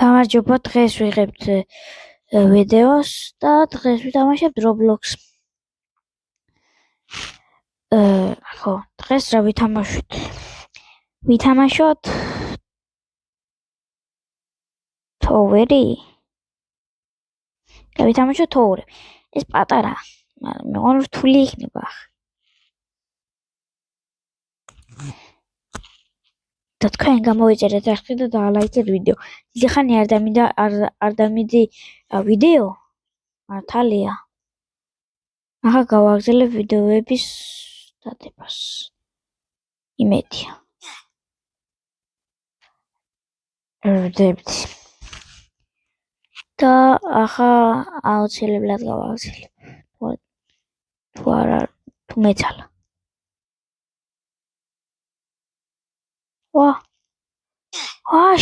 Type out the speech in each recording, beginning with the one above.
გამარჯობა, დღეს ვიღებთ ვიდეოს და დღეს ვითამაშებთ Roblox. ხო, დღეს რა ვითამაშოთ? ვითამაშოთ Tower-ი. ვითამაშოთ Tower. ეს პატარა, მაგრამ მეგონა რთული იქნება. და თქვენ გამოიწერეთ ახლა და დაალაიქეთ ვიდეო. დიდი ხანი არ დამიდი ვიდეო მართალია. ახლა გავაგზავნებ ვიდეოების დადებას. იმედია. ვდებთ. და ახლა აუცილებლად გავაგზავნებ. თუ არა, თუ მეცალა.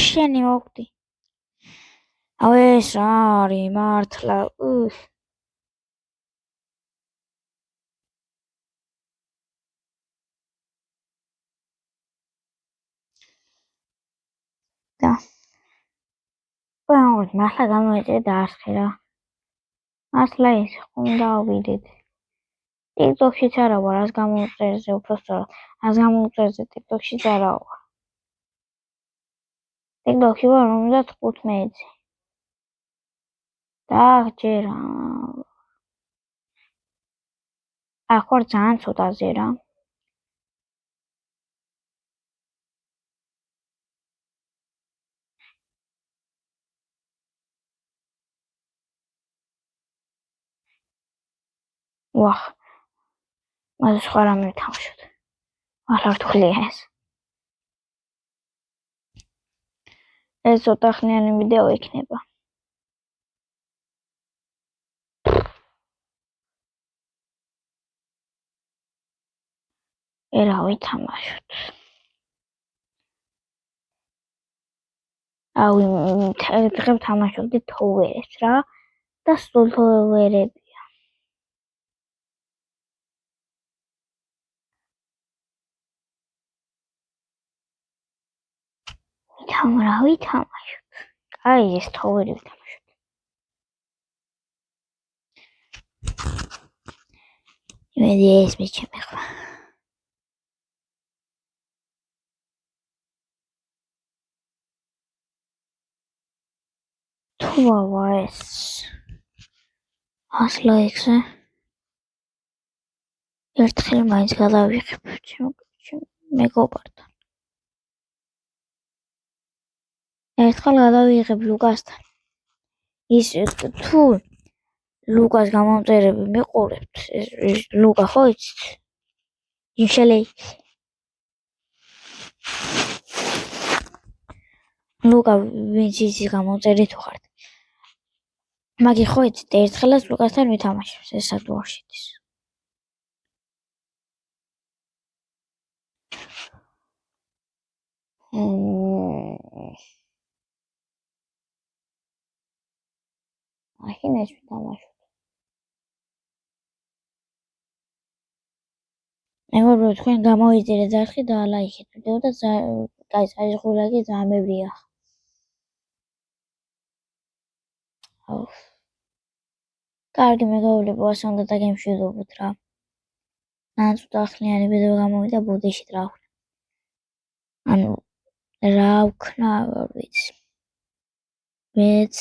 შენი მოვხდი. ეს რა არის მართლა. და მართლა გამოიწერე და არხე რა. მართლა ის ხომ დავიდეთ. TikTok-შიც არა ვარ, რას გამოვწერზე უბრალოდ. რას გამოვწერზე TikTok-შიც არა ვარ. TikTok-ში ვარ 55-ზე. დაახჯერა. ახ ვარ ძალიან ცოტაზე რა. მას სხვა რამე ვთამაშოთ. ახლა რთულია ეს. ეს ცოტა ხნიანი ვიდეო იქნება. რა ვითამაშოთ? დღეს ვთამაშობდით Tower-ს რა და სულ Tower-ები. რა ვითამაშოთ? აი ეს Tower-ი ვითამაშოთ. იმედი ეს მეჩემე ხვა. თუავა ეს 100 ლაიქზე. ერთხელ მაინც გადავიღებ მეგობართან. ერთხელ გადავიღებ ლუკასთან. ის თუ ლუკას გამომწერები მიყურებთ, ლუკა ხო იცით? იმშელე. ლუკა ვინც იცი გამომწერი თუ ხართ. მაგი ხო იცით, ერთხელაც ლუკასთან ვითამაშებს, ეს სადუარშიდის. ახლა ეს ვითამაშოთ. მეგობრებო, თქვენ გამოიწერეთ არხი და ლაიქეთ ვიდეო და წაიღულაკი ძალიან მევრია. კარგი მეგობრებო, ასე უნდა დაგემშვიდობოთ რა. ცოტა ხნიანი ვიდეო გამოვიდა ბუდეში რა ვქნა. ანუ რა ვქნა, არ ვიცი. მეც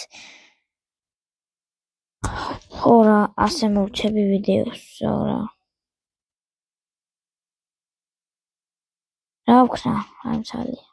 ხო რა, ასე მოვჩები ვიდეოს რა. რა ვქნა, არ მცალია.